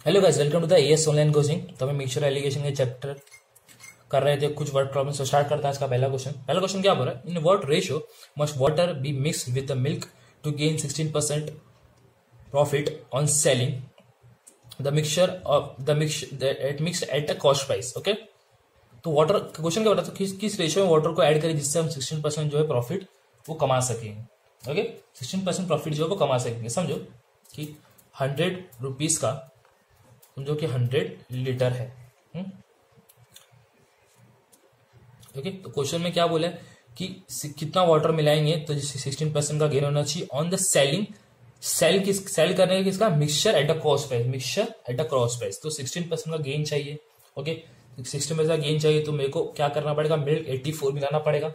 Hello guys, welcome to the AS online coaching. तो हमें mixture alligation के chapter कर रहे थे, कुछ वर्ड प्रॉब्लम से स्टार्ट करता है। इसका पहला क्वेश्चन क्या बोल रहा है? In what ratio must water be mixed with the milk to gain 16% profit on selling the mixture of the mixed mixed at the cost price. Okay, तो वाटर क्वेश्चन क्या बोल रहा था? किस रेशियो में वाटर को ऐड करें जिससे हम 16% जो है प्रॉफिट वो कमा सकेंगे। ओके, 16% प्रॉफिट जो है वो कमा सकेंगे। समझो कि 100 रुपीज का समझो कि 100 लीटर है। ओके, तो क्वेश्चन में क्या बोला है कि कितना वाटर मिलाएंगे तो जिससे 16% का गेन होना चाहिए ऑन द सेल करने का किसका? Mixture eight the cost price. Mixture eight the cost price, तो 16% का गेन चाहिए। ओके, 16% का गेन चाहिए तो मेरे को क्या करना पड़ेगा? मिल्क 84 मिलाना पड़ेगा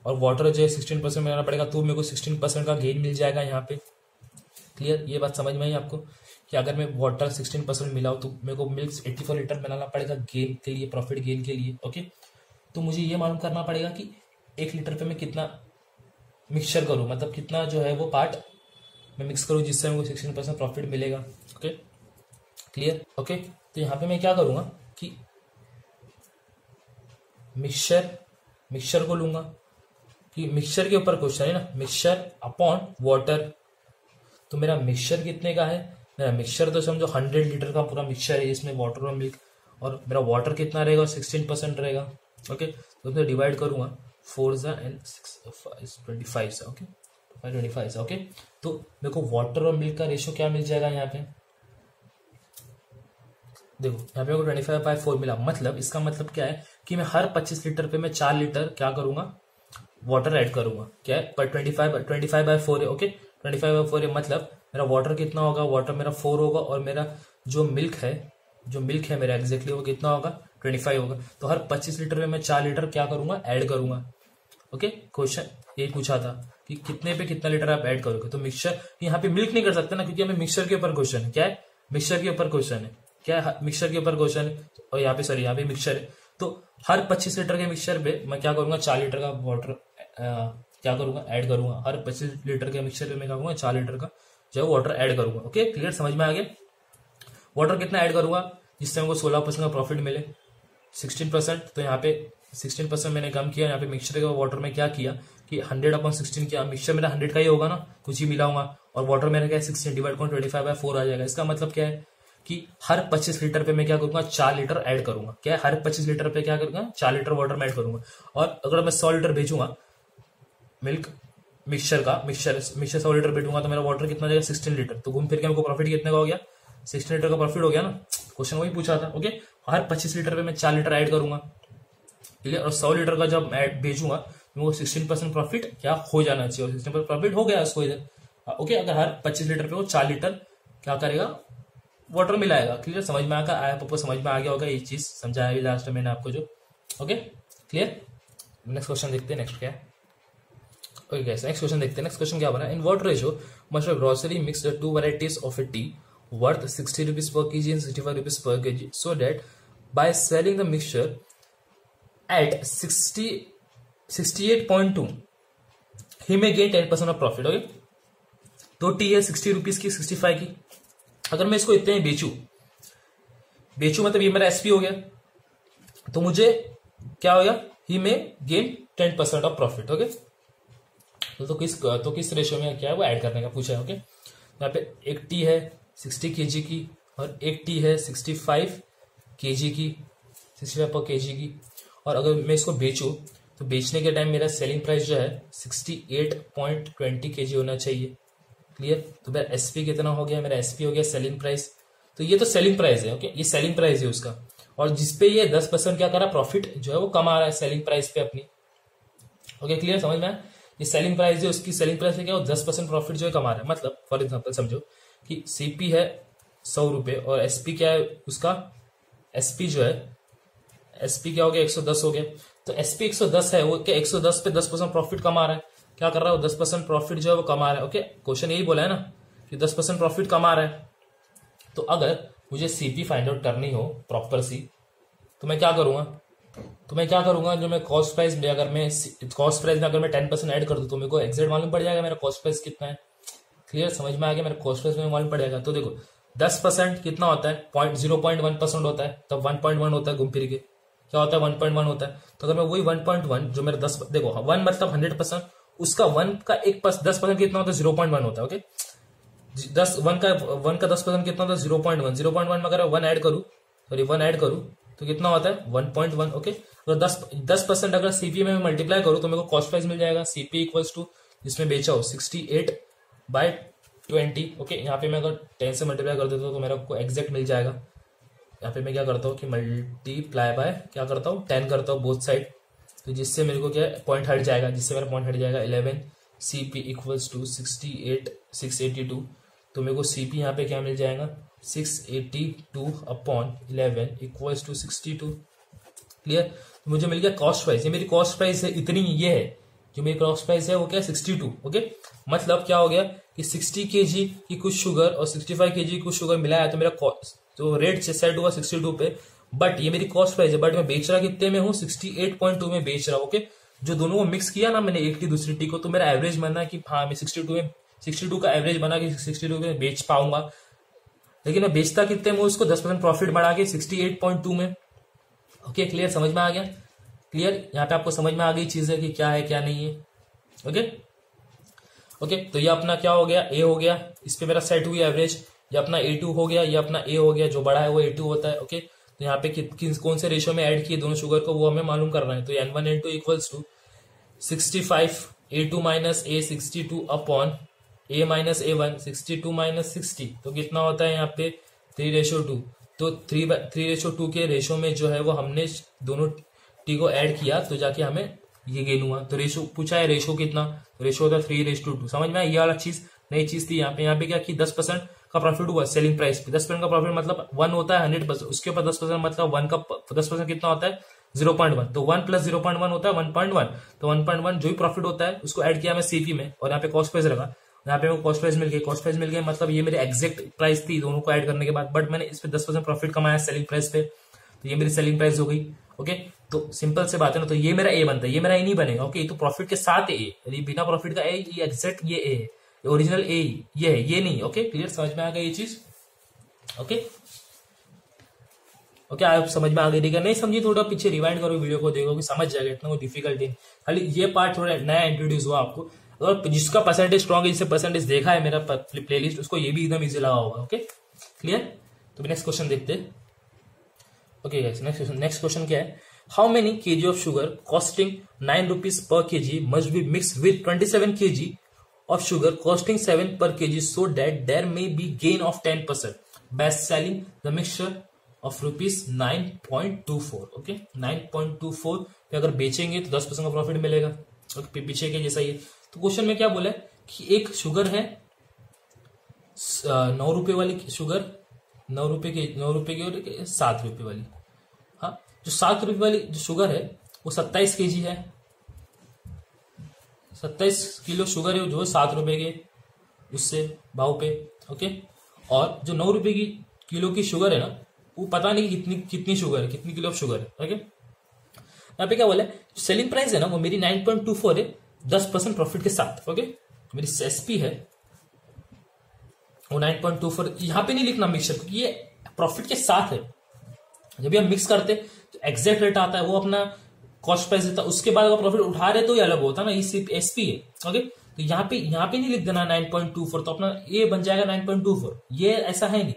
और वाटर जो है 16% मिलाना पड़ेगा, तो मेरे को 16% का गेन मिल जाएगा यहाँ पे। क्लियर? ये बात समझ में आई आपको कि अगर मैं वाटर 16% मिलाऊं तो मेरे को मिल्क 84 लीटर बनाना पड़ेगा गेन के लिए, प्रॉफिट गेन के लिए। ओके, तो मुझे ये मालूम करना पड़ेगा कि 1 लीटर पे मैं कितना मिक्सचर करूं, मतलब कितना जो है वो पार्ट मैं मिक्स करूं जिससे मेरे को 16% प्रॉफिट मिलेगा। Okay, clear? ओके, तो यहाँ पे मैं क्या करूंगा कि मिक्सचर को लूंगा कि मिक्सचर के ऊपर क्वेश्चन है ना, मिक्सचर अपॉन वाटर। तो मेरा मिक्सचर कितने का है? मेरा मिक्सचर तो समझो 100 लीटर का पूरा मिक्सचर है, इसमें वाटर और मिल्क, और मेरा वाटर कितना रहेगा? 16% रहेगा। ओके, तो मैं डिवाइड करूंगा 4 एंड 6 25 से। ओके, 25 से। ओके, तो मेरे को वाटर और मिल्क का रेशियो क्या मिल जाएगा यहाँ पे? देखो यहाँ पे मेरे को 25/4 मिला। मतलब इसका मतलब क्या है कि मैं हर 25 लीटर पे मैं 4 लीटर क्या करूंगा? वाटर ऐड करूंगा। क्या है? पर 25/4 है। ओके, 25/4 है, मतलब मेरा वाटर कितना होगा? वाटर मेरा 4 होगा और मेरा जो मिल्क है मेरा एग्जैक्टली वो कितना होगा? 25 होगा। तो हर 25 लीटर में मैं 4 लीटर क्या करूंगा? ऐड करूंगा। ओके, क्वेश्चन ये पूछा था कि कितने पे कितना लीटर आप ऐड करोगे। तो मिक्सचर यहाँ पे मिल्क नहीं कर सकते ना, क्योंकि हमें मिक्सचर के ऊपर क्वेश्चन है। क्या है? मिक्सचर के ऊपर क्वेश्चन है। क्या है? मिक्सचर के ऊपर क्वेश्चन है। और यहाँ पे यहाँ पे मिक्सचर है, तो हर 25 लीटर के मिक्सचर पे मैं क्या करूंगा? 4 लीटर का वाटर क्या करूंगा? ऐड करूंगा। हर 25 लीटर के मिक्सचर पे मैं क्या करूंगा? 4 लीटर का जो है वाटर ऐड करूंगा। Okay, clear? समझ में आ गया? वाटर कितना ऐड करूंगा जिससे हमको 16% का प्रॉफिट मिले? 16%। तो यहाँ पे 16% मैंने कम किया। यहाँ पे मिक्सचर का वाटर में क्या किया कि 100/16 किया। मिक्सचर मेरा 100 का ही होगा ना, कुछ ही मिलाऊंगा, और वाटर मेरा क्या है? 16 डिवाइड 25/4 आ जाएगा। इसका मतलब क्या है कि हर 25 लीटर पे मैं क्या करूंगा? 4 लीटर ऐड करूंगा। क्या है? हर 25 लीटर पे क्या करूंगा? 4 लीटर वाटर में ऐड करूंगा। और अगर मैं 100 लीटर भेजूंगा मिक्सचर 100 लीटर भेजूंगा तो मेरा वाटर कितना जाएगा? 16 लीटर। तो घूम फिर के हमको प्रॉफिट कितने का हो गया? 16 लीटर का प्रॉफिट हो गया ना। क्वेश्चन वही पूछा था। ओके, हर 25 लीटर पे मैं 4 लीटर ऐड करूंगा। क्लियर? और 100 लीटर का जब मैं भेजूंगा तो वो 16% प्रॉफिट क्या हो जाना चाहिए, और 16% प्रॉफिट हो गया उसको इधर। ओके, अगर हर 25 लीटर पे वो 4 लीटर क्या करेगा? वाटर मिलाएगा। क्लियर? समझ में आया? आपको समझ में आ गया होगा ये चीज, समझाया भी लास्ट में मैंने आपको जो। Okay, clear? नेक्स्ट क्वेश्चन देखते हैं। नेक्स्ट क्या है? ओके गाइस, नेक्स्ट क्वेश्चन देखते हैं। नेक्स्ट क्वेश्चन क्या बना? इन what ratio must a grocery mix the 2 varieties of a tea worth 60 rupees per kg and 65 rupees per kg so that by selling the mixture at 68.2 he may gain 10% of profit। Okay, तो T है 60 rupees की, 65 की। अगर मैं इसको इतने बेचू मतलब ये मेरा एसपी हो गया, तो मुझे क्या हो गया? ही में गेन 10% ऑफ प्रॉफिट। ओके, तो किस रेशियो में क्या है वो ऐड करने का पूछा है। ओके, यहाँ पे एक टी है 60 kg की और एक टी है 65 kg की, 65 पर kg की। और अगर मैं इसको बेचूं तो बेचने के टाइम मेरा सेलिंग प्राइस जो है 68.20 kg होना चाहिए। क्लियर? तो मेरा एसपी कितना हो गया? मेरा एसपी हो गया सेलिंग प्राइस। तो ये तो सेलिंग प्राइस है। ओके, ये सेलिंग प्राइस है उसका, और जिसपे ये 10% क्या कर रहा है? प्रॉफिट जो है वो कमा रहा है सेलिंग प्राइस पे अपनी। Okay, clear? समझ में? ये सेलिंग प्राइस है, उसकी सेलिंग प्राइस पे क्या हो? 10% प्रॉफिट जो है कमा रहा है। मतलब फॉर एग्जांपल समझो कि सीपी है 100 रुपए और एसपी क्या है उसका? एसपी जो है एसपी क्या हो गया? 110 हो गया। तो एसपी 110 है, वो क्या 110 पे 10% प्रॉफिट कमा रहा है। क्या कर रहा है वो? 10% प्रॉफिट जो है वो कमा रहा है। ओके, क्वेश्चन यही बोला है ना कि 10% प्रॉफिट कमा रहा है। तो अगर मुझे सीपी फाइंड आउट करनी हो प्रॉपर सी, तो मैं क्या करूंगा? जो मैं कॉस्ट प्राइस में अगर मैं 10% ऐड कर दूं तो मेरे को एग्जैक्ट मालूम पड़ जाएगा मेरा कॉस्ट प्राइस कितना है। क्लियर? समझ में आ गया? मेरा कॉस्ट प्राइस में मालूम पड़ जाएगा। तो देखो 10% कितना होता है? 0.1% होता है, तब 1.1 होता है घूम फिर के, क्या होता है? 1.1 होता है। तो अगर मैं वही 1.1 जो मेरा 10, देखो 1 मतलब 100%, उसका 1 का 10% कितना होता है? 0.1 होता है। ओके, 1 का 10% कितना होता है? 0.1। 0.1 में अगर 1 ऐड करूं, सॉरी 1 ऐड करूं तो कितना होता है? 1.1। ओके, तो 10% अगर सीपी में मल्टीप्लाई करूं तो मेरे को कॉस्ट प्राइस मिल जाएगा। सीपी इक्वल्स टू जिसमें बेचा हो 68/20। ओके, यहाँ पे मैं अगर 10 से मल्टीप्लाई कर देता हूँ तो मेरे को एग्जैक्ट मिल जाएगा। यहाँ पे मैं क्या करता हूँ कि मल्टीप्लाई बाय क्या करता हूँ? 10 करता हूँ बोथ साइड, तो जिससे मेरे को क्या पॉइंट हट जाएगा, जिससे मेरा पॉइंट हट जाएगा 11। CP equals to 682। तो मेरे को सीपी यहाँ पे क्या मिल जाएगा? 682/11 इक्वल्स टू 62। क्लियर? तो मुझे मिल गया कॉस्ट प्राइस। ये मेरी कॉस्ट प्राइस है इतनी, ये है जो मेरी कॉस्ट प्राइस है वो क्या? 62। ओके, मतलब क्या हो गया कि 60 kg की कुछ शुगर और 65 kg की कुछ शुगर मिलाया तो मेरा कॉस्ट तो रेट सेट हुआ 62 पे, बट ये मेरी कॉस्ट प्राइस है, बट मैं बेच रहा कितने में हूँ? 68.2 में बेच रहा हूँ। ओके, जो दोनों को मिक्स किया ना मैंने, एक टी दूसरी टी को, तो मेरा एवरेज बना कि हाँ मैं 62 का एवरेज बना कि 62 में बेच पाऊंगा। लेकिन मैं बेचता कितने में? उसको 10% प्रॉफिट बढ़ा के 68.2 में। Okay, clear? समझ में आ गया? क्लियर? यहाँ पे आपको समझ में आ गई चीज है कि क्या है क्या नहीं है। ओके ओके, तो ये अपना क्या हो गया? ए हो गया, इस पे मेरा सेट हुई एवरेज। ये अपना A2 हो गया, ये अपना ए हो गया, जो बड़ा है वो A2 होता है। ओके, तो यहाँ पे कौन से रेशियो में ऐड किए दोनों शुगर को वो हमें मालूम करना है। तो N1 N2 equals to 65 A2 माइनस A 62 upon A minus A1 62 minus 60, तो कितना होता है यहाँ पे? 3:2। तो 3:2 के रेशो में जो है वो हमने दोनों टी को ऐड किया तो जाके हमें ये गेन हुआ। तो रेशो पूछा है, रेशो कितना? रेशो होता है 3:2। समझ में? ये वाला चीज नई चीज थी यहाँ पे क्या कि 10% का प्रॉफिट हुआ सेलिंग प्राइस पे। 10% का प्रॉफिट मतलब 1 होता है 100%, उसके ऊपर 10% मतलब 1 का 10% कितना होता है? 0.1। तो 1 प्लस 0.1 होता है 1.1। तो 1.1 जो भी प्रॉफिट होता है उसको ऐड किया मैं सीपी में, और यहाँ पे कॉस्ट प्राइस रखा। यहाँ पे कॉस्ट प्राइस मिल गई। कॉस्ट प्राइस मिल गई मतलब ये मेरी एग्जैक्ट प्राइस थी दोनों को ऐड करने के बाद, बट मैंने इस पे 10% प्रॉफिट कमाया सेलिंग प्राइस पे, तो ये मेरी सेलिंग प्राइस हो गई। ओके, तो सिंपल से बात है ना, तो ये मेरा ए बनता है, ये मेरा ए नहीं बनेगा। ओके, तो प्रॉफिट के साथ ए, बिना प्रॉफिट का ए, ये एग्जैक्ट ये ए है, ओरिजिनल ए ये है, ये नहीं। Okay, clear? समझ में आ गया ये चीज? ओके ओके, आप समझ में आ गई? ठीक है, नहीं समझी थोड़ा पीछे रिवाइंड करो वीडियो को, देखो कि समझ जाएगा, इतना कोई डिफिकल्टी नहीं। खाली ये पार्ट थोड़ा नया इंट्रोड्यूस हुआ आपको, और जिसका परसेंटेज स्ट्रॉन्ग है, जिससे परसेंटेज देखा है मेरा प्लेलिस्ट, उसको ये भी एकदम इजी लगा होगा। Okay, clear? तो नेक्स्ट क्वेश्चन देखते हैं। ओके नेक्स्ट क्वेश्चन क्या है? How many kg of sugar costing 9 rupees पर kg must be mix with 27 kg of sugar costing 7 per kg so that there may be gain of 10% by selling the mixture of rupees 9.24। Okay, 9.24 पे अगर बेचेंगे तो 10% का profit मिलेगा। Okay, पीछे के जैसा ये। तो क्वेश्चन में क्या बोला है कि एक शुगर है 9 रुपए वाली शुगर, 9 रुपए की और 7 रुपए वाली। हाँ, जो 7 रुपए वाली जो शुगर है वो 27 kg है, 27 किलो शुगर है जो 7 रुपए के उससे भाव पे। ओके, और जो 9 रुपए की किलो की शुगर है ना, वो पता नहीं कितनी शुगर है, कितनी किलो ऑफ शुगर है। ओके, यहाँ पे क्या बोला है? सेलिंग प्राइस है ना वो मेरी 9.24 है 10% प्रॉफिट के साथ। ओके, मेरी एसपी है वो 9.24। यहाँ पे नहीं लिखना मिक्सचर, क्योंकि ये प्रॉफिट के साथ है। जब भी हम मिक्स करते तो एग्जैक्ट रेट आता है, वो अपना कॉस्ट प्राइस देता है, उसके बाद अगर प्रॉफिट उठा रहे तो ये अलग होता है ना, ये सिर्फ एसपी है। ओके, तो यहाँ पे नहीं लिख देना 9.24, तो अपना ये बन जाएगा 9.24। ये ऐसा है नहीं,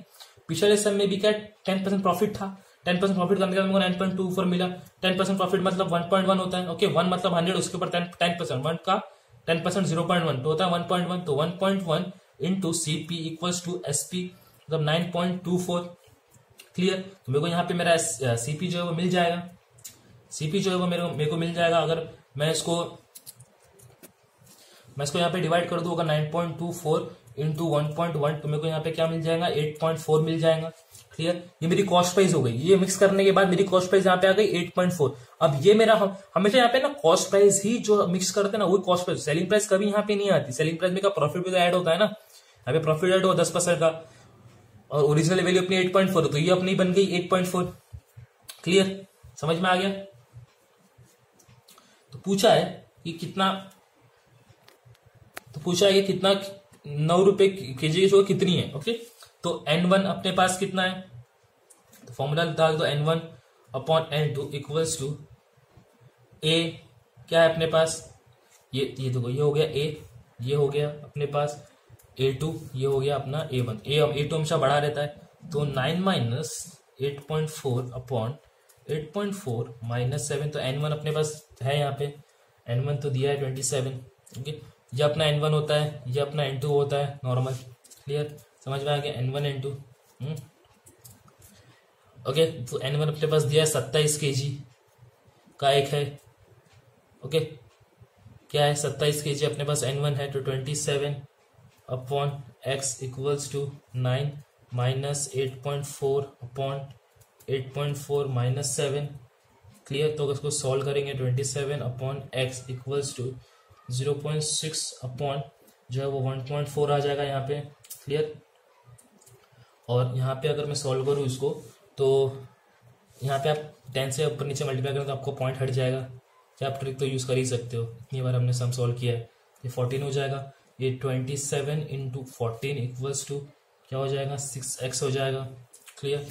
पिछले सम में भी क्या 10% प्रॉफिट था, 10% प्रॉफिट करने के बाद मेरे को 9.24 मिला। 10% प्रॉफिट मतलब 1.1 होता है। ओके, 1 मतलब 100, उसके ऊपर 10%, 1 का 10% 0.1 तो होता है 1.1। तो 1.1 into CP equals to SP मतलब 9.24। क्लियर? तो मेरे को यहाँ पे मेरा सीपी जो है वो मिल जाएगा, सीपी जो है वो मेरे को मिल जाएगा। अगर मैं इसको यहाँ पे डिवाइड कर दूं, अगर 9.24 इंटू 1.1 तो मेरे को यहाँ पे क्या मिल जाएगा? 8.4 मिल जाएगा। क्लियर? ये मेरी कॉस्ट प्राइस हो गई। ये मिक्स करने के बाद मेरी कॉस्ट प्राइस यहाँ पे आ गई 8.4। अब ये मेरा हमेशा यहाँ पे ना कॉस्ट प्राइस ही जो मिक्स करते हैं ना वही कॉस्ट प्राइस, सेलिंग प्राइस कभी यहाँ पे नहीं आती। सेलिंग प्राइस में का प्रॉफिट भी तो ऐड होता है ना, यहाँ पे प्रॉफिट ऐड हुआ 10% का, और ओरिजिनल वैल्यू अपनी 8.4 तो ये अपनी बन गई 8.4। क्लियर? समझ में आ गया? तो पूछा है कि कितना, तो पूछा है कि कितना 9 रुपए केजी की शुगर कितनी है। ओके, तो N1 अपने पास कितना है, तो फॉर्मूला डाल दो N1 upon N2 equals to A क्या है अपने पास, ये देखो, ये हो गया A, ये हो गया अपने पास A2, ये हो गया अपना A1। A2 हमेशा बढ़ा रहता है, तो 9 माइनस 8.4 अपॉन 8.4 माइनस 7, तो N1 अपने पास है यहाँ पे, N1 तो दिया है 27। ओके, ये अपना N1 होता है, ये अपना N2 होता है नॉर्मल। क्लियर, समझ में आ गया, N1 N2। ओके, तो N1 अपने पास दिया है 27 kg का एक है। ओके, क्या है 27 kg अपने पास N1 है, तो 27 upon x equals to 9 minus 8.4 upon 8.4 minus 7। Clear, तो इसको सॉल्व करेंगे 27 upon x equals to 0.6 upon जो है वो 1.4 आ जाएगा यहाँ पे। क्लियर, और यहाँ पे अगर मैं सॉल्व करूँ इसको, तो यहाँ पे आप 10 से ऊपर नीचे मल्टीप्लाई करें तो आपको पॉइंट हट जाएगा। क्या आप ट्रिक तो यूज़ कर ही सकते हो, इतनी बार हमने सम सॉल्व किया है। ये 14 हो जाएगा, ये 27 इंटू 14 इक्वल्स टू क्या हो जाएगा, 6x हो जाएगा। क्लियर,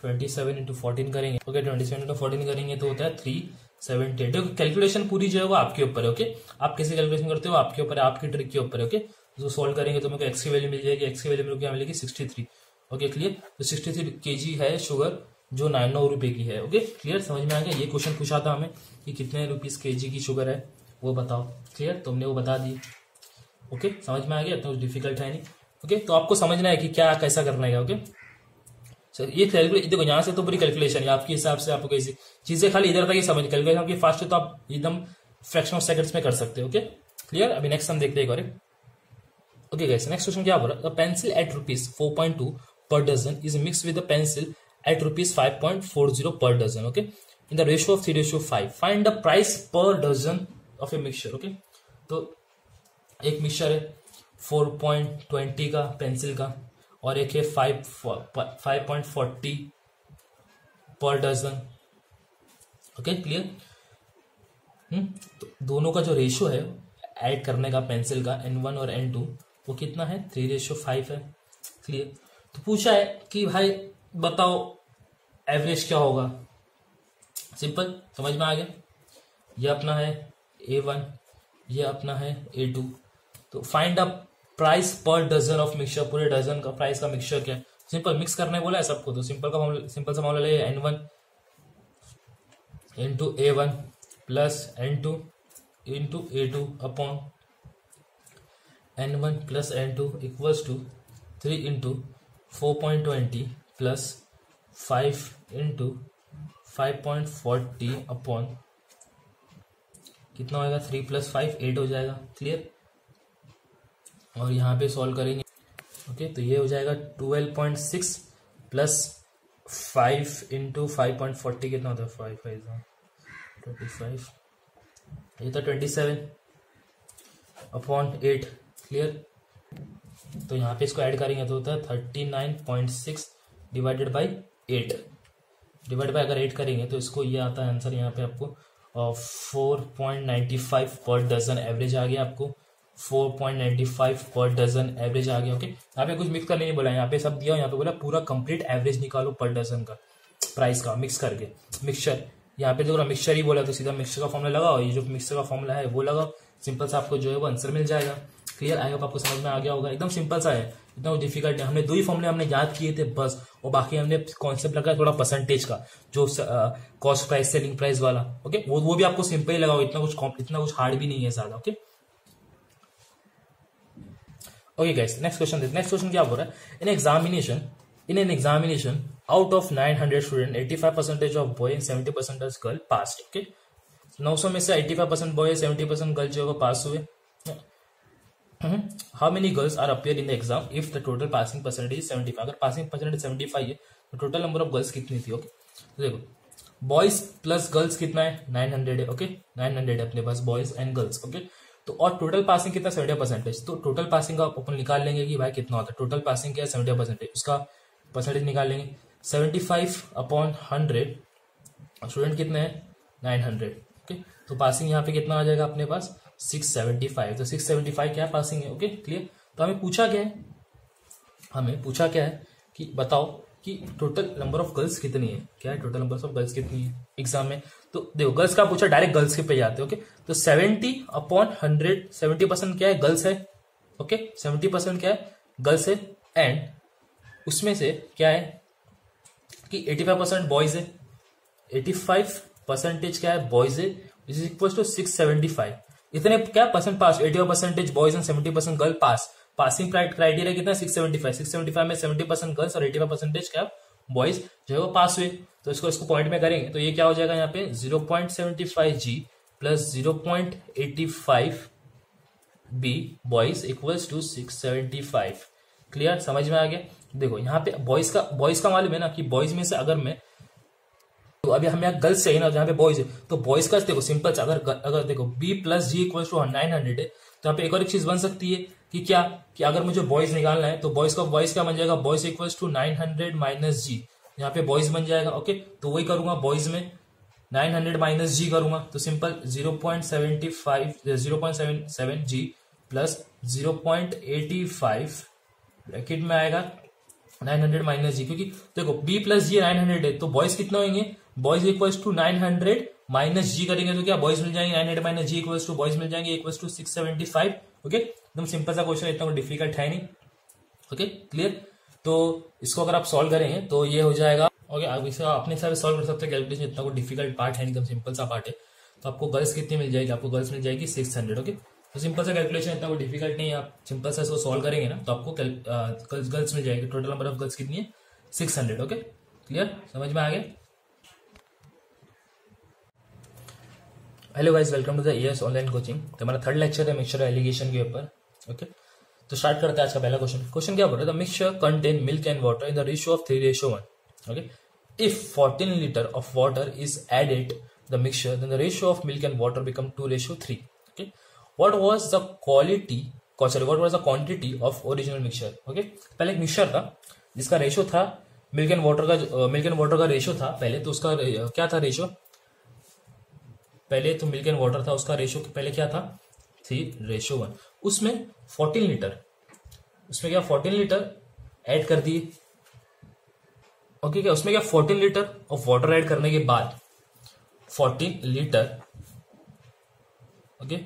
27 इंटू 14 करेंगे, ओके 27 इंटू 14 करेंगे तो होता है 378। देखो कैलकुलेशन पूरी जो है वो आपके ऊपर है। ओके, आप कैसे कैलकुलेशन करते हो आपके ऊपर है, आपकी ट्रिक के ऊपर है। ओके, तो सॉल्व करेंगे तो मेरे को एक्स की वैल्यू मिल जाएगी, एक्स की वैल्यू मेरे को क्या मिलेगी 63। ओके क्लियर, तो 63 kg है शुगर जो 9 रुपए की है। ओके क्लियर, समझ में आ गया। ये क्वेश्चन पूछा था हमें कि कितने रुपीस kg की शुगर है वो बताओ। क्लियर, तो हमने वो बता दी। ओके, समझ में आ गया, तो डिफिकल्ट है नहीं। ओके, तो आपको समझना है कि क्या कैसा करना है। ओके सर, ये कैलकुलेट देखो, यहाँ से तो पूरी कैलकुलेशन है आपके हिसाब से, आपको कैसी चीजें खाली इधर तक ही समझ, कैलकुलेशन आपकी फास्ट है तो आप एकदम फ्रैक्शन ऑफ सेकंड्स में कर सकते हो। ओके क्लियर, अभी नेक्स्ट हम देखते हैं। ओके गाइस, नेक्स्ट क्वेश्चन क्या बोला, the pencil at rupees 4.2 per dozen is mixed with the pencil at rupees 5.40 per dozen. Okay, in the ratio of 3:5. Find the price per dozen of a mixture. Okay, तो एक mixture है 4.20 का pencil का और एक है 5.40 पर dozen. Okay clear, तो दोनों का जो रेशियो है ऐड करने का पेंसिल का N1 और N2 वो कितना है, 3:5 है। क्लियर, तो पूछा है कि भाई बताओ एवरेज क्या होगा। सिंपल, समझ में आ गया। ये अपना है A1, ये अपना है A2। तो find a price per dozen of mixture, पूरे डजन का प्राइस का मिक्सचर क्या है। सिंपल, मिक्स करने बोला है सबको, तो सिंपल सा मामला ले N1 into A1 plus N2 into A2 upon N1 plus N2 equals to 3 into 4.20 plus 5 into 5.40 upon कितना होगा, 3 प्लस 5 8 हो जाएगा। क्लियर, और यहाँ पे सॉल्व करेंगे। ओके, तो ये हो जाएगा 12.6 प्लस 5 इंटू 5.40 कितना होता है, 25, ये तो 27 अपॉन 8। क्लियर, तो यहाँ पे इसको ऐड करेंगे तो होता है 39.6 डिवाइडेड बाई 8, डिवाइड बाई अगर 8 करेंगे तो इसको ये आता है आंसर यहाँ पे आपको 4.95 पर डजन एवरेज आ गया आपको, 4.95 पर डजन एवरेज आ गया। ओके, यहाँ पे कुछ मिक्स करने नहीं बोला, यहाँ पे सब दिया, यहाँ पे बोला पूरा कंप्लीट एवरेज निकालो पर डजन का प्राइस का मिक्स करके। मिक्सचर यहाँ पे जो मिक्सचर ही बोला तो सीधा मिक्सचर का फॉर्मूला लगाओ, ये जो मिक्सचर का फॉर्मूला है वो लगाओ, सिंपल सा आपको जो है वो आंसर मिल जाएगा। क्लियर, आई होप आपको समझ में आ गया होगा। एकदम सिंपल सा है, इतना डिफिकल्ट है। हमने 2 ही फॉर्मूले हमने याद किए थे बस, और बाकी हमने कॉन्सेप्ट लगाया थोड़ा परसेंटेज का, जो कॉस्ट प्राइस सेलिंग प्राइस वाला। ओके, वो भी आपको सिंपल ही लगाओ, इतना कुछ हार्ड भी नहीं है ज्यादा। Okay okay guys, next question देखते हैं। नेक्स्ट क्वेश्चन क्या बोल रहा है, in an examination out of 900 student 85% of boy and 70% girl pass. Okay, 900 में से 85% बॉय 70% गर्ल जो है पास हुए। How many girls are appear in the exam if the total passing percentage 75। अगर पासिंग परसेंटेज 75 है तो टोटल नंबर ऑफ गर्ल्स कितनी थी। ओके, तो देखो बॉयज प्लस गर्ल्स कितना है, 900 है। ओके, 900 है अपने पास बॉयज एंड गर्ल्स। ओके, तो और टोटल पासिंग कितना, 70%। तो टोटल पासिंग का अपन निकाल लेंगे कि भाई कितना होता है, टोटल पासिंग क्या है 70%, उसका परसेंटेज निकाल लेंगे। 75 अपॉन 100, स्टूडेंट कितने हैं 900। ओके, तो पासिंग यहाँ पे कितना आ जाएगा अपने पास 675। तो 675 क्या पासिंग है। ओके क्लियर, तो हमें पूछा क्या है कि बताओ कि टोटल नंबर ऑफ गर्ल्स कितनी है, क्या है टोटल नंबर ऑफ गर्ल्स कितनी है एग्जाम में। तो देखो गर्ल्स का पूछा, डायरेक्ट गर्ल्स के पे जाते हैं। ओके, तो 70/100, 70% क्या है गर्ल्स है। ओके, 70% क्या है गर्ल्स है, एंड उसमें से क्या है कि 85% बॉयज है, 85% क्या है बॉयज है, विच इज इक्वल टू 675। इतने क्या percent pass, 85% boys and 70% girl pass. Passing criteria कितना 675, 675 में 70% गर्ल्स और 85% क्या बॉयज जो है वो पास हुए। तो इसको इसको पॉइंट में करेंगे तो ये क्या हो जाएगा यहाँ पे 0.75G plus 0.85B boys equals to 675। Clear, समझ में आ गया। देखो यहाँ पे बॉयज का मालूम है ना कि बॉयज में से अगर मैं, तो अभी हमें यहाँ गर्ल्स चाहिए ना, जहाँ पे बॉयज है तो बॉयज का देखो सिंपल से अगर देखो B plus G equal to 900 है, तो यहाँ पे एक और एक चीज बन सकती है कि क्या, कि अगर मुझे बॉयज निकालना है तो बॉयज क्या बन जाएगा, boys equals to 900 minus G, यहाँ पे बॉयज बन जाएगा। ओके, तो वही करूंगा बॉयज में 900 माइनस G करूंगा, तो सिंपल 0.77G प्लस 0.85 ब्रैकेट में आएगा 900 माइनस G, क्योंकि देखो B प्लस G 900 है, तो बॉयज कितना होंगे, boys equals to 900 minus G करेंगे तो क्या बॉयज मिल जाएंगे 900 minus G equals to boys मिल जाएंगे इक्वल्स टू 675। ओके, एकदम सिंपल सा क्वेश्चन, इतना डिफिकल्ट है नहीं। Okay, clear. तो इसको अगर आप सॉल्व करेंगे तो ये हो जाएगा। ओके, आप इसे अपने हिसाब से सॉल्व कर सकते हैं कैलकुलेशन, इतना कोई डिफिकल्ट पार्ट है, एकदम सिंपल सा पार्ट है। तो आपको गर्ल्स कितनी मिल जाएगी, आपको गर्ल्स मिल जाएगी 600। ओके, तो सिंपल सा कैलकुलेशन, इतना कोई डिफिकल्ट नहीं है, आप सिंपल सा इसको सॉल्व करेंगे ना तो आपको गर्ल्स मिल जाएगी। टोटल नंबर ऑफ गर्ल्स कितनी है 600। ओके, क्लियर, समझ में आ गया। Hello guys, welcome to the ES online coaching. तो हमारा थर्ड लेक्चर है मिक्सचर एलिगेशन के ऊपर। ओके, तो स्टार्ट करते हैं आज का पहला क्वेश्चन। क्वेश्चन क्या बोल रहा है, the mixture contain milk and water in the ratio of 3:1। Okay, if 14 litre of water is added the mixture then the ratio of milk and water become 2:3। Okay, what was the quantity of original mixture. Okay, पहले एक mixture था जिसका ratio था milk and water का ratio था पहले, तो उसका क्या था रेशियो, पहले तो मिल्क एंड वाटर था, उसका रेशियो पहले क्या था 3:1। उसमें 14 लीटर, उसमें क्या 14 लीटर ऐड कर दिए। ओके, क्या उसमें क्या 14 लीटर ऑफ वाटर ऐड करने के बाद 14 लीटर, ओके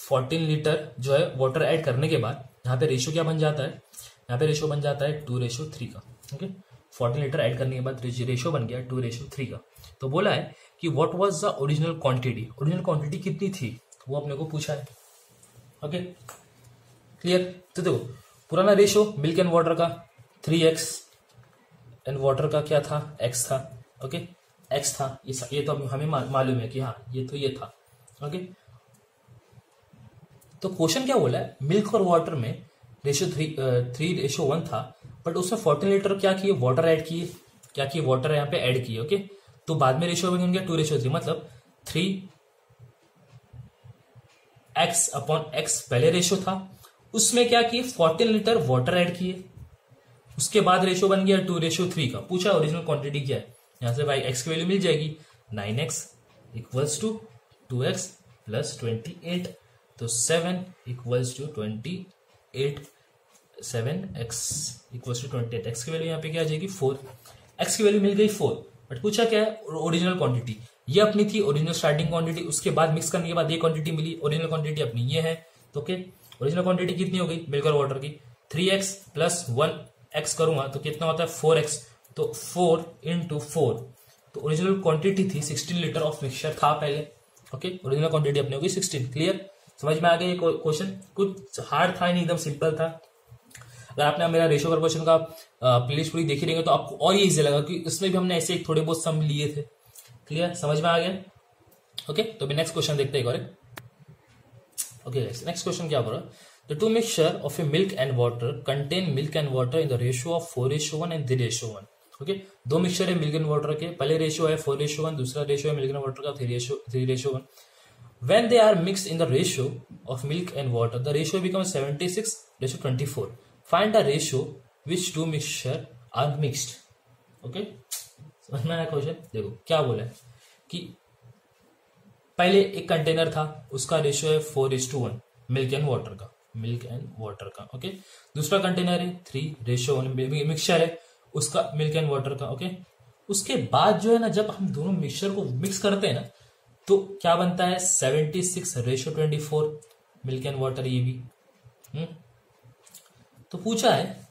14 लीटर जो है वाटर ऐड करने के बाद यहाँ पे रेशियो क्या बन जाता है, यहाँ पे रेशियो बन जाता है 2:3 का। ओके, 14 लीटर ऐड करने के बाद रेशियो बन गया 2:3 का। तो बोला है कि what was the original quantity कितनी थी, वो अपने को पूछा है। Okay, clear. तो देखो पुराना रेशियो मिल्क एंड वाटर का 3x एंड वाटर का क्या था x था। ओके, x था, ये तो हमें मालूम है कि हाँ ये था। ओके, तो क्वेश्चन क्या बोला है, मिल्क और वाटर में रेशियो 3:1 था, बट उसमें 14 लीटर क्या किए, वाटर ऐड किए, क्या किए वाटर यहाँ पे ऐड किए। ओके, तो बाद में रेशियो बन गया 2:3, मतलब 3x/x पहले रेशियो था, उसमें क्या किए 14 लीटर वाटर ऐड किए, उसके बाद रेशियो बन गया 2:3 का। पूछा ओरिजिनल क्वांटिटी क्या है, यहां से भाई x की वैल्यू मिल जाएगी 9x equals to 2x plus 28, तो 7 equals to 28, 7x equals to 28, x की वैल्यू यहाँ पे क्या आ जाएगी 4, x की वैल्यू मिल गई 4, बट पूछा क्या है ओरिजिनल क्वांटिटी, ये अपनी थी ओरिजिनल स्टार्टिंग क्वांटिटी, उसके बाद मिक्स करने के बाद ये क्वांटिटी मिली, ओरिजिनल क्वांटिटी अपनी ये है। तो ओके, ओरिजिनल क्वांटिटी कितनी हो गई मिल्क और वाटर की 3x प्लस 1x करूंगा तो कितना होता है 4x, तो 4 into 4, तो ओरिजिनल क्वांटिटी थी 16 लीटर ऑफ मिक्सचर था पहले। ओके, ओरिजिनल क्वांटिटी अपनी होगी 16। क्लियर, समझ में आ गया। ये क्वेश्चन कुछ हार्ड था नहीं, एकदम सिंपल था। अगर आपने मेरा रेशियो का क्वेश्चन का प्लेलिस्ट पूरी देखी रहेंगे तो आपको और ये इजी लगा, क्योंकि इसमें भी हमने ऐसे एक थोड़े बहुत सम लिए थे। क्लियर, समझ में आ गया। ओके, तो अभी नेक्स्ट क्वेश्चन देखते हैं एक और। ओके, नेक्स्ट क्वेश्चन क्या बोल रहा है, the two mixture of A milk and water contain milk and water in the ratio of 4:1 and 3:1। Okay, दो मिक्सचर है मिल्क एंड वाटर के, पहले रेशियो है 4:1, दूसरा रेशियो है मिल्क एंड वाटर का 3:1। When they are mixed in the ratio of milk and water, the ratio becomes 76:24. Find the ratio which two mixture are mixed. Okay, समझ में आया question. देखो क्या बोला है कि पहले एक कंटेनर था, उसका रेशियो है 4:1 मिल्क एंड वाटर का, मिल्क एंड वाटर का। ओके, दूसरा कंटेनर है 3:1 मिक्सचर है उसका, मिल्क एंड वाटर का। ओके, उसके बाद जो है ना, जब हम दोनों मिक्सचर को मिक्स करते हैं ना, तो क्या बनता है 76:24 मिल्क एंड वाटर, ये भी। तो पूछा है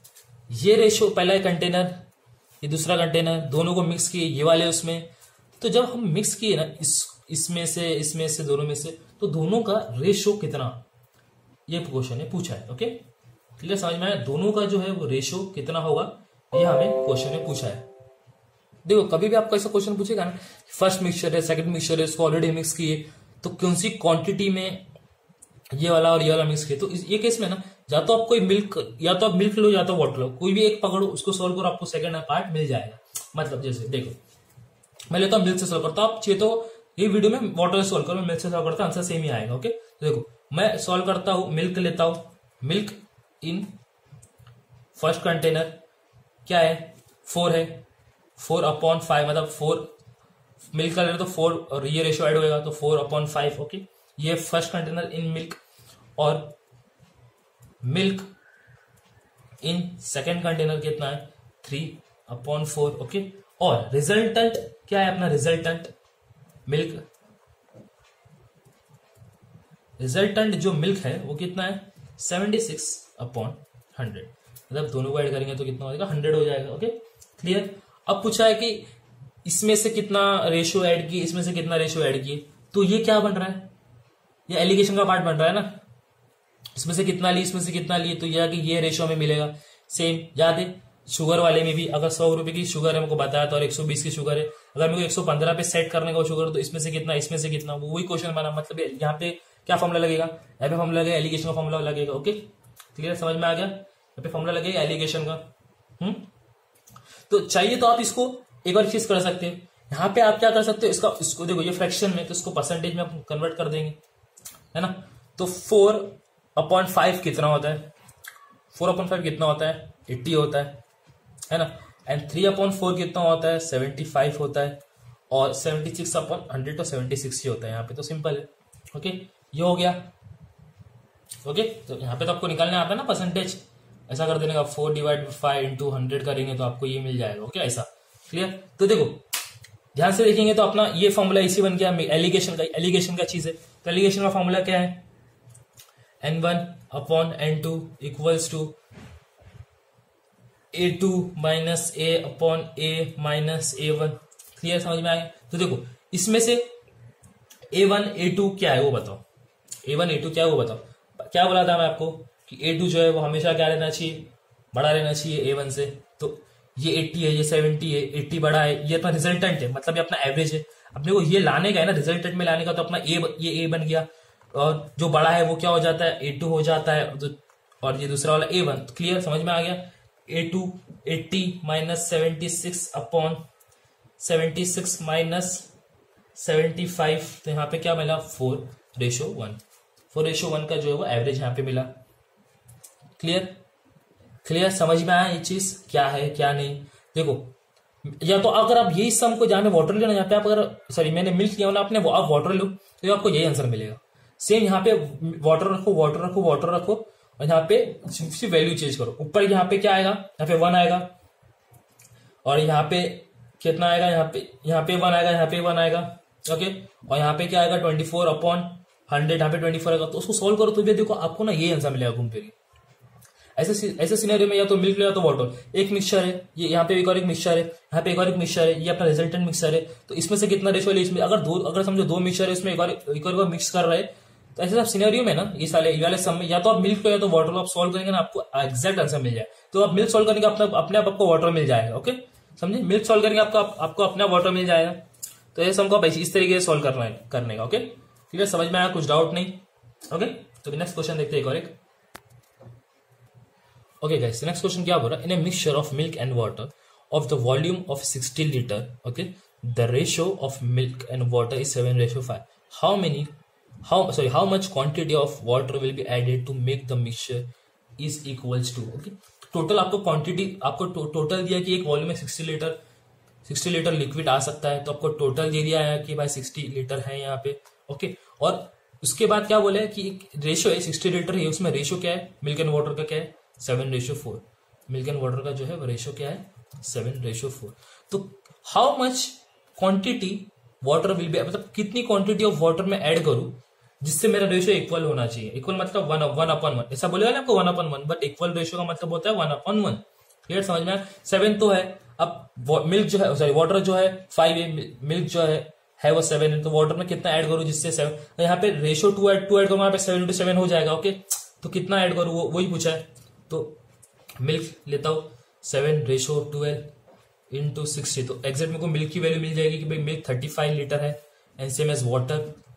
ये रेशो, पहला कंटेनर ये दूसरा कंटेनर, दोनों को मिक्स किए, ये वाले उसमें, तो जब हम मिक्स किए ना इसमें से दोनों में से, तो दोनों का रेशो कितना, ये क्वेश्चन है पूछा है। ओके, क्लियर, समझ में आया? दोनों का जो है वो रेशो कितना होगा, ये हमें क्वेश्चन में पूछा है। देखो कभी भी आपको ऐसा क्वेश्चन पूछेगा ना, फर्स्ट मिक्सचर है सेकंड मिक्सचर है, इसको ऑलरेडी मिक्स किए, तो कौन सी क्वांटिटी में ये वाला और ये वाला मिक्स किए, तो ये केस में ना, या तो आप कोई मिल्क, या तो आप मिल्क लो या तो वाटर लो, कोई भी एक पकड़ो, उसको सोल्व करो, आपको सेकंड पार्ट मिल जाएगा। मतलब जैसे देखो मैं लेता हूँ मिल्क से सोल्व करता हूँ, आप चाहिए तो ये वीडियो में वाटर से सोल्व करो, मिल्क से सोल्व करता हूँ, आंसर सेम ही आएगा। ओके, तो देखो मैं सोल्व करता हूँ, मिल्क लेता हूँ, मिल्क इन फर्स्ट कंटेनर क्या है 4 है, 4/5 मतलब 4 मिल्क का ले तो 4 और ये रेशियो ऐड होगा तो 4/5। ओके, ये फर्स्ट कंटेनर इन मिल्क, और मिल्क इन सेकेंड कंटेनर कितना है 3/4। ओके, और रिजल्टेंट क्या है अपना, रिजल्टेंट मिल्क, रिजल्टेंट जो मिल्क है वो कितना है 76/100, मतलब दोनों को ऐड करेंगे तो कितना हो जाएगा 100 हो जाएगा। Okay, clear. अब पूछा है कि इसमें से कितना रेशियो ऐड किए, इसमें से कितना रेशियो ऐड किए, तो ये क्या बन रहा है, ये एलिगेशन का पार्ट बन रहा है ना, इसमें से कितना लिए, इसमें से कितना लिए, तो यह कि ये रेशियो में मिलेगा। सेम याद है शुगर वाले में भी, अगर 100 रुपए की शुगर है हमको बताया था और 120 की शुगर है, अगर मेरे को 115 पे सेट करने का शुगर, तो इसमें से कितना, इसमें से कितना, वो वही क्वेश्चन बना। मतलब यहाँ पे क्या फॉर्मुला लगेगा, यहाँ पे फॉर्मुला लगेगा एलिगेशन का फॉर्मुला लगेगा। ओके, क्लियर, समझ में आ गया, यहाँ पे फॉर्मुला लगेगा एलिगेशन का। तो चाहिए तो आप इसको एक और चीज कर सकते हैं, यहाँ पे आप क्या कर सकते हो, इसको देखो ये फ्रैक्शन में, तो इसको परसेंटेज में आप कन्वर्ट कर देंगे, है ना। तो 4/5 कितना होता है, 4/5 कितना होता है 80 होता है ना। एंड 3/4 कितना होता है 75 होता है, और 76/100 तो 76 ही होता है यहाँ पे, तो सिंपल है। ओके, ये हो गया। ओके, तो यहाँ पे तो आपको निकालने आता है ना परसेंटेज, ऐसा कर देने का 4/5 × 100 करेंगे तो आपको ये मिल जाएगा। ओके, ऐसा क्लियर। तो देखो ध्यान से देखेंगे तो अपना ये फॉर्मूला इसी बन गया एलिगेशन का चीज है। तो एलिगेशन का फॉर्मूला क्या है, N1/N2 equals to A2 - A/A -A1। Clear, समझ में आया। तो देखो इसमें से A1 A2 क्या है वो बताओ, A1 A2 क्या है वो बताओ। क्या बोला था मैं आपको कि A2 जो है वो हमेशा क्या रहना चाहिए, बड़ा रहना चाहिए A1 से। तो ये 80 है, ये 70 है, 80 बड़ा है, ये अपना रिजल्टेंट है, मतलब ये अपना एवरेज है। अपने को ये लाने का है ना, रिजल्टेंट में लाने का, तो अपना ये A बन गया, और जो बड़ा है वो क्या हो जाता है A2 हो जाता है, और ये दूसरा वाला A1। क्लियर, समझ में आ गया। A2 80 - 76/76 - 75, तो यहाँ पे क्या मिला 4:1, 4:1 का जो है वो एवरेज यहाँ पे मिला। क्लियर, समझ में आया ये चीज क्या है क्या नहीं। देखो या तो अगर आप यही सम को जहां में वाटर लेना, यहाँ पे आप अगर सॉरी मैंने मिल्क लिया ना, आपने आप वाटर लो तो आपको यही आंसर मिलेगा। सेम यहाँ पे वाटर रखो वाटर रखो वाटर रखो, और यहाँ पे सिर्फ वैल्यू चेंज करो। ऊपर यहाँ पे क्या आएगा, यहाँ पे 1 आएगा, और यहाँ पे कितना आएगा, यहाँ पे 1 आएगा, यहाँ पे 1 आएगा। ओके, और यहाँ पे क्या आएगा 24/100, यहाँ पे 24 आएगा। तो उसको सोल्व करो तो भी देखो आपको ना ये आंसर मिलेगा घूम फिर। ऐसे सिनेरियो में या तो मिल्क ले या तो वाटर, एक मिक्सचर है, ये यहाँ पे एक और एक मिक्सचर है, यहाँ पे एक और एक मिक्सचर है, ये अपना रिजल्टेंट मिक्सचर है। तो इसमें से कितना रेशियो है, इसमें अगर समझो 2 मिक्सचर है, इसमें एक और मिक्स कर रहे हैं, तो ऐसे सब सिनेरियो में ना ये वाले सम में या तो आप मिल्क लो या तो वाटर लो, आप सोल्व करेंगे ना आपको एग्जैक्ट आंसर मिल जाए। तो आप मिल्क सोल्व करेंगे अपने आप आपको वाटर मिल जाएगा। ओके, समझे, मिल्क सोल्व करेंगे आपको अपना वाटर मिल जाएगा। तो ये सम को इस तरीके से सोल्व करने का। ओके, ठीक है, समझ में आया, कुछ डाउट नहीं। ओके, तो नेक्स्ट क्वेश्चन देखते हैं एक और एक। Okay guys, the next question क्या बोल रहा है, in a mixture of milk and water of the volume of 60 liter, okay, the ratio of milk and water is 7:5. How much quantity of water will be added to make the mixture is equals to, okay, total आपको quantity, आपको total दिया कि एक volume में 60 litre liquid आ सकता है, तो आपको टोटल दे दिया है कि भाई 60 लीटर है यहाँ पे। ओके, और उसके बाद क्या बोला है कि रेशियो है 60 लीटर है, उसमें रेशियो क्या है मिल्क एंड वाटर का क्या है 7:4। मिल्क एंड वाटर का जो है वो रेशियो क्या है 7:4। तो how much quantity water will B, मतलब कितनी क्वांटिटी ऑफ वाटर में ऐड करूं जिससे मेरा रेशियो इक्वल होना चाहिए। इक्वल मतलब 1:1, ऐसा बोलेगा ना आपको 1:1, बट इक्वल रेशियो का मतलब होता है 1:1। क्लियर, समझ में आया। 7 तो है, अब मिल्क जो है सॉरी वाटर जो है 5 है, मिल्क जो है वो 7 है, तो वाटर में कितना ऐड करूं जिससे 7, तो यहाँ पे रेशियो 2 ऐड करूंगा, यहाँ पे 7:7 हो जाएगा। ओके, तो कितना ऐड करूं वही पूछा है। तो मिल्क लेता हूं 7:12 इंटू 60, तो एग्जैक्ट मेरे को मिल्क की वैल्यू मिल जाएगी कि भाई मिल्क 35 लीटर है, एंड सेम एज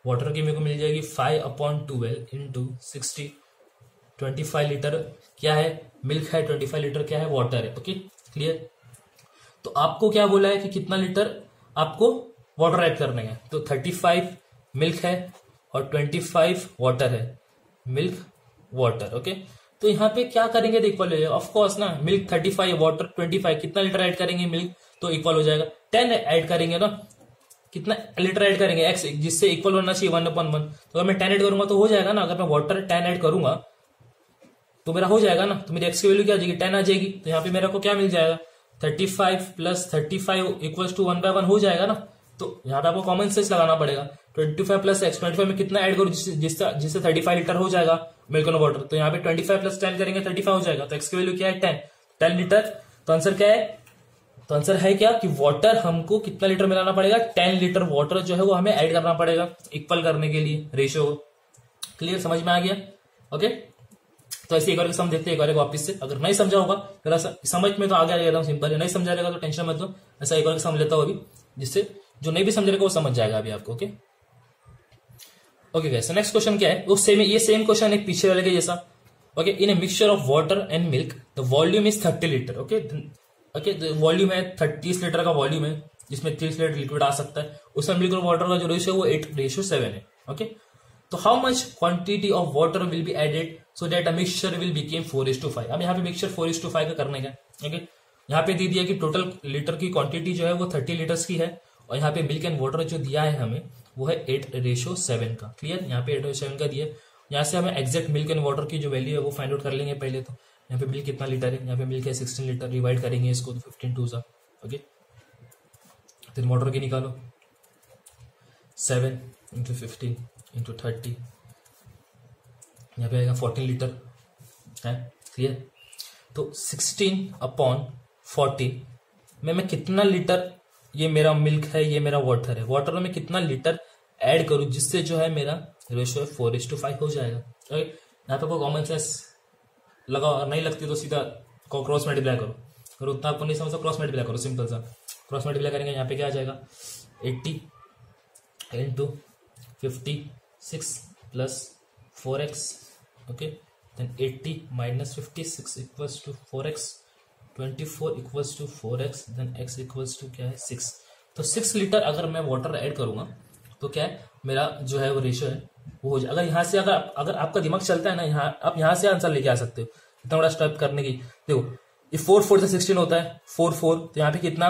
वाटर की मेरे को मिल जाएगी 5/12 इंटू 60। 25 लीटर क्या है मिल्क है, 25 लीटर क्या है वाटर है। Okay clear. तो आपको क्या बोला है कि कितना लीटर आपको वाटर ऐड करने हैं, तो 35 मिल्क है और 25 वाटर है, मिल्क वाटर। ओके, तो यहाँ पे क्या करेंगे तो इक्वल हो जाएगा ऑफ कोर्स ना, मिल्क 35 वाटर 25, कितना लीटर ऐड करेंगे मिल्क तो इक्वल हो जाएगा 10 ऐड करेंगे ना, कितना लीटर ऐड करेंगे एक्स, जिससे इक्वल होना चाहिए 1/1। तो अगर मैं 10 ऐड करूंगा तो हो जाएगा ना, अगर मैं वाटर 10 ऐड करूंगा तो मेरा हो जाएगा ना, तो मेरी एक्स की वैल्यू क्या आ जाएगी 10 आ जाएगी। तो यहाँ पे मेरे को क्या मिल जाएगा 35 + 35 इक्वल्स टू 1/1 हो जाएगा ना। तो यहाँ पे आपको कॉमन सेंस लगाना पड़ेगा, 25 + x, 25 में कितना ऐड करूं जिससे 35 लीटर हो जाएगा मिल्क एंड वाटर। तो यहाँ पे 25 + 10 करेंगे 35 हो जाएगा, तो x की वैल्यू क्या है 10 लीटर। तो आंसर क्या है, तो आंसर है क्या कि वाटर हमको कितना लीटर मिलाना पड़ेगा 10 लीटर वाटर जो है वो हमें ऐड करना पड़ेगा इक्वल करने के लिए रेशियो। क्लियर, समझ में आ गया। ओके, तो ऐसे एक बार सम देखते हैं एक बार वापस से, अगर नहीं समझा होगा जरा समझ में तो आ गया एकदम सिंपल है, नहीं समझा रहेगा तो टेंशन मत लो, ऐसा एक बार सम लेता हूं अभी, जिससे जो नहीं भी समझ रहेगा वो समझ जाएगा अभी आपको। Okay okay guys, next question क्या है, वो सेम, ये सेम क्वेश्चन एक पीछे वाले के जैसा। Okay, in a mixture of water and milk the volume is 30 litre. Okay okay, volume है 30 लीटर का वॉल्यूम है, जिसमें 30 लीटर लिक्विड आ सकता है, उसमें मिल्क और वाटर का जो रेशियो वो 8:7 है। ओके, तो how much quantity of water will be added so that a mixture will become 4:5। अब यहाँ पे मिक्सचर 4:5 का करने का। ओके, यहाँ पे दे दिया कि टोटल लीटर की क्वांटिटी जो है वो 30 लीटर्स की है, और यहाँ पे मिल्क एंड वाटर जो दिया है हमें वो है 8:7 का। क्लियर, यहाँ पे 8:7 का दिया। यहाँ से हमें एक्जैक्ट मिल्क एंड वाटर की जो वैल्यू है वो फाइंड आउट कर लेंगे पहले। तो यहाँ पे मिल्क कितना लीटर है, यहाँ पे मिल्क है 16 लीटर, डिवाइड करेंगे इसको तो 15 2 सा। ओके, फिर वाटर की निकालो 7 × 15 × 30, यहाँ पे आएगा 14 लीटर है। क्लियर, तो 16/40 में मैं कितना लीटर, ये मेरा मिल्क है ये मेरा वाटर है, वाटर में कितना लीटर ऐड करूं जिससे जो है मेरा रेशियो 4:5 हो जाएगा। ओके, यहाँ पे कोई कॉमन सेंस लगाओ, नहीं लगती तो सीधा क्रॉस मल्टीप्लाई करो, अगर उतना आपको नहीं समझ तो क्रॉस मल्टीप्लाई करो, सिंपल सा क्रॉस मल्टीप्लाई करेंगे। यहाँ पे क्या आ जाएगा 80 × 56 + 4x। Okay, then 80 - 56 = 4x, 24 = 4x, then x = क्या है 6। तो 6 लीटर अगर मैं वाटर ऐड करूंगा तो क्या है मेरा जो है वो रेशियो है वो हो जाए। अगर यहाँ से अगर आपका दिमाग चलता है ना, यहाँ आप यहाँ से आंसर लेके आ सकते हो, इतना बड़ा स्टेप करने की। देखो ये 4 4 से 16 होता है, 4 4, तो यहाँ पे कितना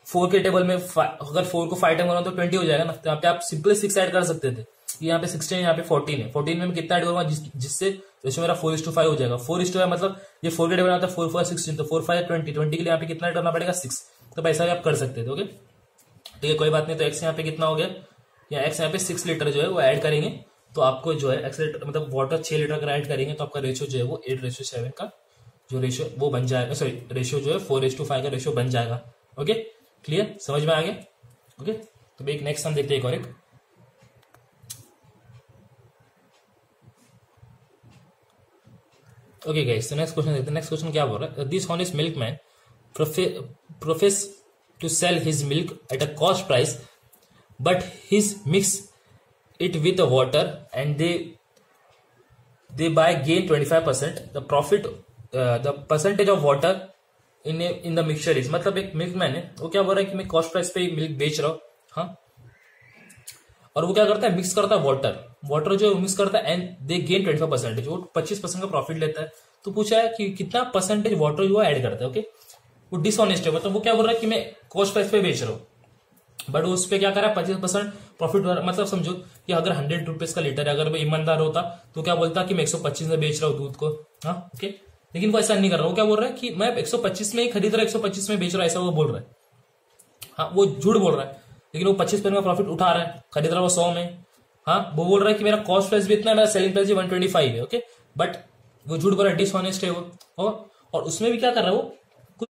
4 के टेबल में अगर 4 को 5 टाइम करूंगा तो 20 हो जाएगा ना, तो यहाँ पे आप सिंपली 6 ऐड कर सकते थे। यहाँ पे 16 यहाँ पे 14 है, 14 में मैं कितना ऐड करूंगा जिससे रेशियो मेरा 4:5 हो जाएगा। 4:5 मतलब ये 4 के टेबल आता है 4 4 16, तो 4 5 20, 20 के लिए यहाँ पे कितना ऐड करना पड़ेगा 6, तो पैसा भी आप कर सकते थे। ओके, ठीक है, कोई बात नहीं। तो एक्स यहाँ पे कितना हो गया, या एक्स यहाँ पे 6 लीटर जो है वो ऐड करेंगे, तो आपको जो है एक्स लीटर मतलब वाटर 6 लीटर का ऐड करेंगे तो आपका रेशियो जो है वो 8:7 का जो रेशियो वो बन जाएगा, सॉरी रेशियो जो है 4:5 का रेशियो बन जाएगा। ओके क्लियर, समझ में आ गया। ओके, तो एक नेक्स्ट हम देखते हैं एक और एक। ओके गाइस, तो नेक्स्ट क्वेश्चन देखते हैं। नेक्स्ट क्वेश्चन क्या बोल रहा है, this honest milkman profess to sell his milk at a cost price but his mix it with the water and they buy gain 25%, the profit the percentage of water in the mixture is, मतलब एक milkman है वो क्या बोल रहा है कि मैं कॉस्ट प्राइस पे मिल्क बेच रहा हूँ, हाँ, और वो क्या करता है मिक्स करता है वाटर जो मिक्स करता है एंड दे गेन 25%, वो 25% का प्रॉफिट लेता है। तो पूछा है कि कितना परसेंटेज वाटर जो ऐड करता है। ओके, वो डिसऑनेस्ट है, मतलब वो क्या बोल रहा है कि मैं कॉस्ट प्राइस पे बेच रहा हूँ, बट उस पर क्या करा 25% प्रॉफिट, मतलब समझो कि अगर 100 रुपीज का लीटर है, अगर मैं ईमानदार होता तो क्या बोलता कि मैं 125 में बेच रहा हूँ दूध को। हाँ ओके, लेकिन वो ऐसा नहीं कर रहा। वो क्या बोल रहा है कि मैं 125 में ही खरीद रहा, 125 में बेच रहा, ऐसा वो बोल रहा है। हाँ वो झूठ बोल रहा है, लेकिन वो 25% का प्रॉफिट उठा रहा है, खरीद रहा वो 100 में। हाँ वो बोल रहा है कि मेरा कॉस्ट प्राइस भी इतना है, मेरा सेलिंग प्राइस भी 125 है। ओके, बट वो झूठ बोल रहा है, डिसऑनेस्ट है वो। और उसमें भी क्या कर रहा है वो,